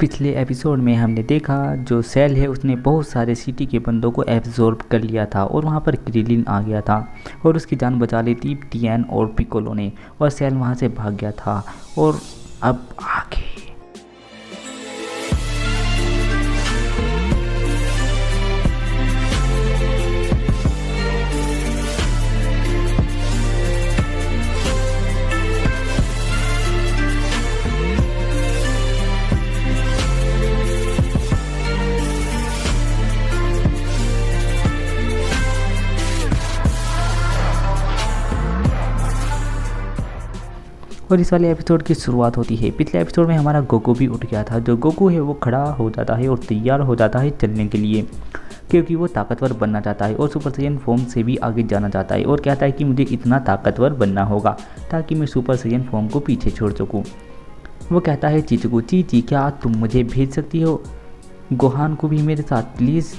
पिछले एपिसोड में हमने देखा जो सेल है उसने बहुत सारे सिटी के बंदों को एब्जॉर्ब कर लिया था और वहाँ पर क्रिलिन आ गया था और उसकी जान बचा ली थी टियान और पिकोलो ने और सेल वहाँ से भाग गया था। और अब आगे और इस वाले एपिसोड की शुरुआत होती है। पिछले एपिसोड में हमारा गोकू भी उठ गया था। जो गोकू है वो खड़ा हो जाता है और तैयार हो जाता है चलने के लिए, क्योंकि वो ताकतवर बनना चाहता है और सुपर सैयन फॉर्म से भी आगे जाना चाहता है और कहता है कि मुझे इतना ताकतवर बनना होगा ताकि मैं सुपर सैयन फॉर्म को पीछे छोड़ सकूँ। वो कहता है चीचू चीची क्या तुम मुझे भेज सकती हो गोहान को भी मेरे साथ प्लीज़।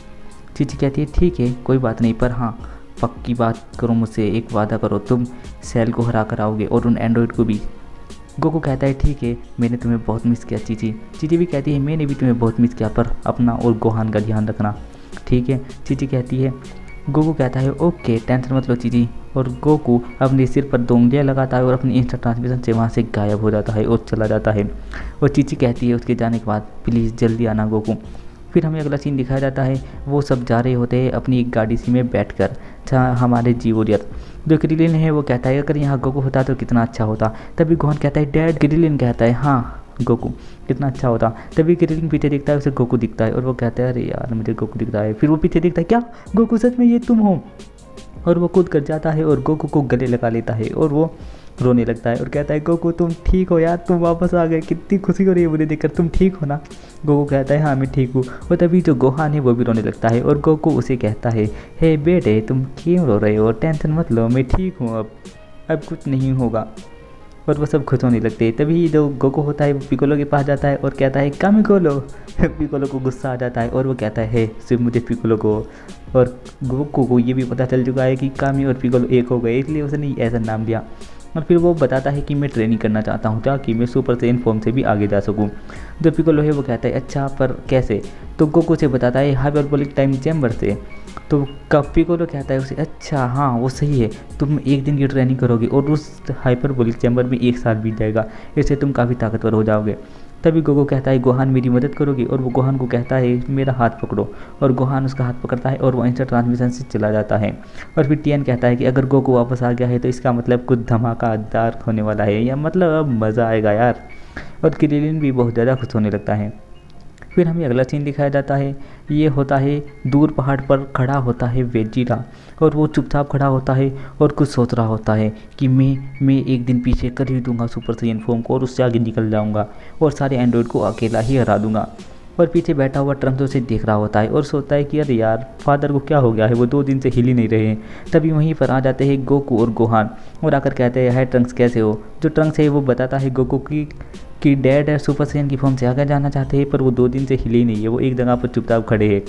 चीची कहती है ठीक है कोई बात नहीं, पर हाँ पक्की बात करो मुझसे, एक वादा करो तुम सेल को हरा कर आओगे और उन एंड्रॉइड को भी। गोकू कहता है ठीक है मैंने तुम्हें बहुत मिस किया चीची। चीची भी कहती है मैंने भी तुम्हें बहुत मिस किया, पर अपना और गोहान का ध्यान रखना ठीक है। चीची कहती है। गोकू कहता है ओके टेंशन मत लो चीची। और गोकू अपने सिर पर 2 उंगलियां लगाता है और अपनी इंस्टा ट्रांसमिशन से वहाँ से गायब हो जाता है और चला जाता है। और चीची कहती है उसके जाने के बाद प्लीज़ जल्दी आना गोकू। फिर हमें अगला सीन दिखाया जाता है। वो सब जा रहे होते हैं अपनी एक गाड़ी सी में बैठकर। हमारे जीवोरियर जो क्रिलिन है वो कहता है अगर यहाँ गोकू होता तो कितना अच्छा होता। तभी गोहान कहता है डैड। क्रिलिन कहता है हाँ गोकू कितना अच्छा होता। तभी क्रिलिन पीछे दिखता है, उसे गोकू दिखता है और वो कहता है अरे यार मुझे गोकू दिखता है। फिर वो पीछे दिखता है क्या गोकू सच में ये तुम हो। और वो कूद कर जाता है और गोकू को गले लगा लेता है और वो रोने लगता है और कहता है गोकू तुम ठीक हो यार, तुम वापस आ गए, कितनी खुशी हो रही है मुझे देखकर, तुम ठीक हो ना। गोकू कहता है हाँ मैं ठीक हूँ। और तभी जो गोहान है वो भी रोने लगता है और गोकू उसे कहता है हे बेटे तुम क्यों रो रहे हो, टेंशन मत लो मैं ठीक हूँ, अब कुछ नहीं होगा। और वो सब खुश होने लगते हैं। तभी जो गोकू होता है वो पिकोलो के पास जाता है और कहता है कामिकोलो। पिकोलो को गुस्सा आ जाता है और वो कहता है सिर्फ मुझे पिकोलो को। और गोकू को ये भी पता चल चुका है कि कामी और पिकोलो एक हो गए, इसलिए उसने ऐसा नाम दिया। और फिर वो बताता है कि मैं ट्रेनिंग करना चाहता हूँ ताकि मैं सुपर सैयन फॉर्म से भी आगे जा सकूँ। जो पिकोलो है वो कहता है अच्छा पर कैसे। तो गोकू से बताता है हाइपरबोलिक टाइम चैम्बर से। तो पिकोलो कहता है उसे अच्छा हाँ वो सही है, तुम एक दिन की ट्रेनिंग करोगे और उस हाइपरबोलिक चैम्बर में 1 साल बीत जाएगा, इससे तुम काफ़ी ताकतवर हो जाओगे। तभी गोकू कहता है गोहान मेरी मदद करोगे। और वो गोहान को कहता है मेरा हाथ पकड़ो। और गोहान उसका हाथ पकड़ता है और वो इंस्टा ट्रांसमिशन से चला जाता है। और फिर टियान कहता है कि अगर गोकू वापस आ गया है तो इसका मतलब कुछ धमाकेदार होने वाला है, या मतलब अब मज़ा आएगा यार। और क्रिलिन भी बहुत ज़्यादा खुश होने लगता है। फिर हमें अगला सीन दिखाया जाता है। ये होता है दूर पहाड़ पर खड़ा होता है वेजिटा और वो चुपचाप खड़ा होता है और कुछ सोच रहा होता है कि मैं एक दिन पीछे कर ही दूंगा सुपर सैयन फॉर्म को और उससे आगे निकल जाऊंगा और सारे एंड्रॉइड को अकेला ही हरा दूंगा। और पीछे बैठा हुआ ट्रंक्स उसे देख रहा होता है और सोचता है कि अरे यार फादर को क्या हो गया है, वो 2 दिन से हिल ही नहीं रहे हैं। तभी वहीं पर आ जाते हैं गोकू और गोहान और आकर कहते हैं हाय ट्रंक्स कैसे हो। जो ट्रंक्स है वो बताता है गोकू कि डैड है सुपर सैयन की फॉर्म से आगे जाना चाहते हैं, पर वो 2 दिन से हिले ही नहीं है, वो एक जगह पर चुपचाप खड़े हैं।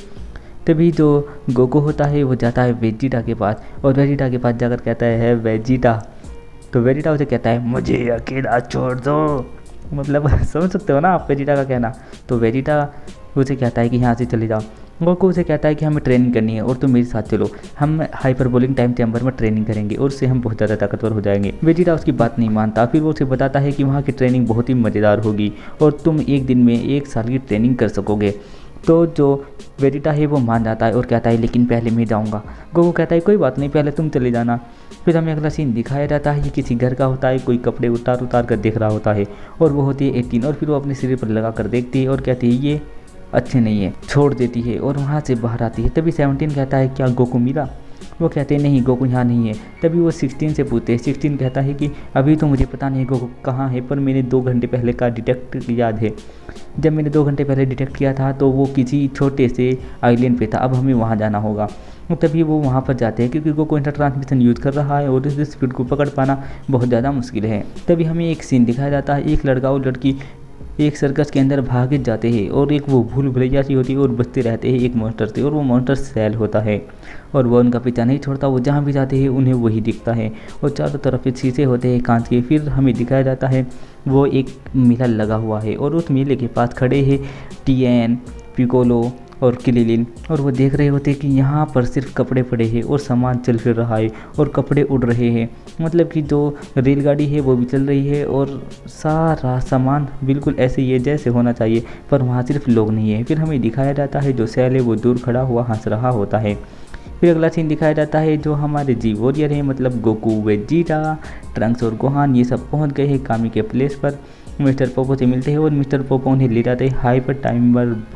तभी जो गोकू होता है वो जाता है वेजिटा के पास और वेजिटा के पास जाकर कहता है वेजिटा। तो वेजिटा उसे कहता है मुझे अकेला छोड़ दो, मतलब समझ सकते हो ना आप वेजिटा का कहना। तो वेजिटा उसे कहता है कि यहाँ से चले जाओ। गोकू उसे कहता है कि हमें ट्रेनिंग करनी है और तुम मेरे साथ चलो, हम हाइपरबोलिक टाइम चैम्बर में ट्रेनिंग करेंगे और उससे हम बहुत ज़्यादा ताकतवर हो जाएंगे। वेजिटा उसकी बात नहीं मानता। फिर वो उसे बताता है कि वहाँ की ट्रेनिंग बहुत ही मज़ेदार होगी और तुम एक दिन में 1 साल की ट्रेनिंग कर सकोगे। तो जो वेजिटा है वो मान जाता है और कहता है लेकिन पहले मैं जाऊँगा। गोकू कहता है कोई बात नहीं पहले तुम चले जाना। फिर हमें अगला सीन दिखाया जाता है। ये किसी घर का होता है, कोई कपड़े उतार कर देख रहा होता है और वो होती है 18 और फिर वो अपने सिर पर लगा कर देखती है और कहती है ये अच्छे नहीं है, छोड़ देती है और वहाँ से बाहर आती है। तभी 17 कहता है क्या गोकू मिला। वो कहते हैं नहीं गोकू यहाँ नहीं है। तभी वो 16 से पूछते हैं। 16 कहता है कि अभी तो मुझे पता नहीं गोकू कहाँ है, पर मैंने 2 घंटे पहले का डिटेक्ट याद है। जब मैंने 2 घंटे पहले डिटेक्ट किया था तो वो किसी छोटे से आइलैंड पे था, अब हमें वहाँ जाना होगा। तभी वो वहाँ पर जाते हैं क्योंकि गोकू इंस्टा ट्रांसमिशन यूज़ कर रहा है और इस स्पीड को पकड़ पाना बहुत ज़्यादा मुश्किल है। तभी हमें एक सीन दिखाया जाता है। एक लड़का और लड़की एक सर्कस के अंदर भाग जाते हैं और एक वो भूल भुलैया सी होती है और बचते रहते हैं एक मॉन्स्टर से, और वो मॉन्स्टर सेल होता है और वो उनका पीछा नहीं छोड़ता। वो जहाँ भी जाते हैं उन्हें वही दिखता है और चारों तरफ शीशे होते हैं कांच के। फिर हमें दिखाया जाता है वो एक मेला लगा हुआ है और उस मेले के पास खड़े हैं टीएन, पिकोलो और क्रिलिन, और वो देख रहे होते कि यहाँ पर सिर्फ कपड़े पड़े हैं और सामान चल फिर रहा है और कपड़े उड़ रहे हैं। मतलब कि जो रेलगाड़ी है वो भी चल रही है और सारा सामान बिल्कुल ऐसे ही है जैसे होना चाहिए, पर वहाँ सिर्फ लोग नहीं है। फिर हमें दिखाया जाता है जो सेल है वो दूर खड़ा हुआ हंस रहा होता है। फिर अगला सीन दिखाया जाता है जो हमारे जी वॉरियर है, मतलब गोकू, वेजिटा, ट्रंक्स और गोहान, ये सब पहुँच गए हैं कामी के प्लेस पर। मिस्टर पोपो से मिलते हैं और मिस्टर पोपो उन्हें ले जाते हैं हाइपर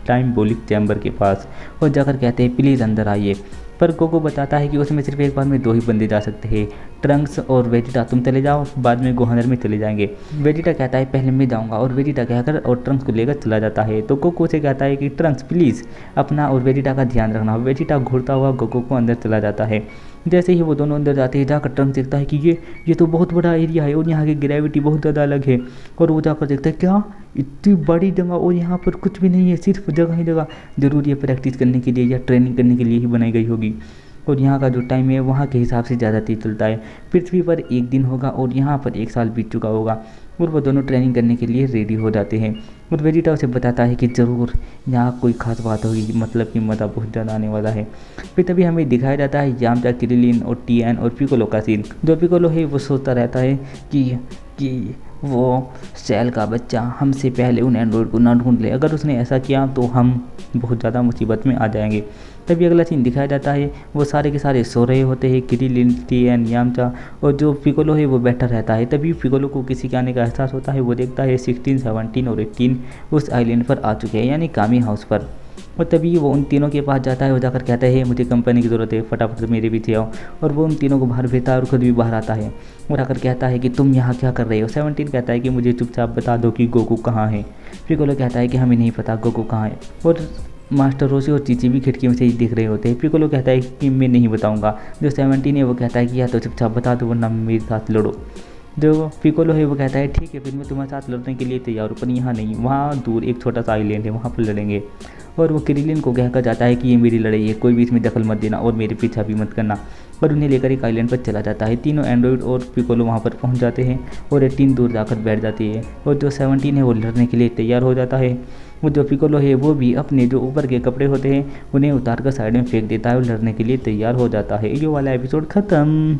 टाइमबोलिक चैम्बर के पास और जाकर कहते हैं प्लीज़ अंदर आइए। पर गोकू बताता है कि उसमें सिर्फ एक बार में 2 ही बंदे जा सकते हैं, ट्रंक्स और वेजिटा तुम चले जाओ, बाद में गोहानर में चले जाएंगे। वेजिटा कहता है पहले मैं जाऊंगा, और वेजिटा कहकर और ट्रंक्स को लेकर चला जाता है। तो गोकू से कहता है कि ट्रंक्स प्लीज़ अपना और वेजिटा का ध्यान रखना। वेजिटा घूरता हुआ गोकू को अंदर चला जाता है। जैसे ही वो दोनों अंदर जाते हैं जाकर ट्रंक्स देखता है कि ये तो बहुत बड़ा एरिया है और यहाँ की ग्रेविटी बहुत ज़्यादा अलग है। और वो जाकर देखता है क्या इतनी बड़ी जगह और यहाँ पर कुछ भी नहीं है, सिर्फ जगह ही जगह, ज़रूर ये प्रैक्टिस करने के लिए या ट्रेनिंग करने के लिए ही बनाई गई होगी। और यहाँ का जो टाइम है वहाँ के हिसाब से ज़्यादा तेज चलता है। पृथ्वी पर 1 दिन होगा और यहाँ पर 1 साल बीत चुका होगा। और वो दोनों ट्रेनिंग करने के लिए रेडी हो जाते हैं और वेजिटा उसे बताता है कि ज़रूर यहाँ कोई खास बात होगी, मतलब कि मज़ा बहुत ज़्यादा आने वाला है। फिर तभी हमें दिखाया जाता है यामचा, क्रिलिन और टीएन और पिकोलो का सीन। जो पिकोलो है वो सोचता रहता है कि वो सेल का बच्चा हमसे पहले उन एंड्रॉयड को ना ढूंढ ले, अगर उसने ऐसा किया तो हम बहुत ज़्यादा मुसीबत में आ जाएंगे। तभी अगला सीन दिखाया जाता है वो सारे के सारे सो रहे होते हैं, क्रिलिन, टीएन, यामचा, और जो पिकोलो है वो बैठा रहता है। तभी पिकोलो को किसी के आने का एहसास होता है। वो देखता है 16, 17 और 18 उस आइलैंड पर आ चुके हैं, यानी कामी हाउस पर। और तभी वो उन तीनों के पास जाता है और जाकर कहता है मुझे कंपनी की ज़रूरत है, फटाफट से मेरे पीछे आओ। और वो उन तीनों को बाहर भेजता है और खुद भी बाहर आता है और आकर कहता है कि तुम यहाँ क्या कर रहे हो। 17 कहता है कि मुझे चुपचाप बता दो कि गोकू कहाँ है। पिकोलो कहता है कि हमें नहीं पता गोकू कहाँ है। और मास्टर रोशी और चीची भी खिड़की में से ही देख रहे होते हैं। पिकोलो कहता है कि मैं नहीं बताऊँगा। जो 17 है वो कहता है कि या तो चुपचाप बता दो वरना मेरे साथ लड़ो। जो पिकोलो है वो कहता है ठीक है फिर मैं तुम्हारे साथ लड़ने के लिए तैयार हूँ, पर यहाँ नहीं, वहाँ दूर एक छोटा सा आइलैंड है वहाँ पर लड़ेंगे। और वो क्रिलिन को कहकर जाता है कि ये मेरी लड़ाई है, कोई भी इसमें दखल मत देना और मेरे पीछा भी मत करना। पर उन्हें लेकर एक आइलैंड पर चला जाता है। तीनों एंड्रॉयड और पिकोलो वहाँ पर पहुँच जाते हैं और 18 दूर जाकर बैठ जाती है। और जो 17 है वो लड़ने के लिए तैयार हो जाता है। वो जो पिकोलो है वो भी अपने जो ऊपर के कपड़े होते हैं उन्हें उतार कर साइड में फेंक देता है और लड़ने के लिए तैयार हो जाता है। ये वाला एपिसोड ख़त्म।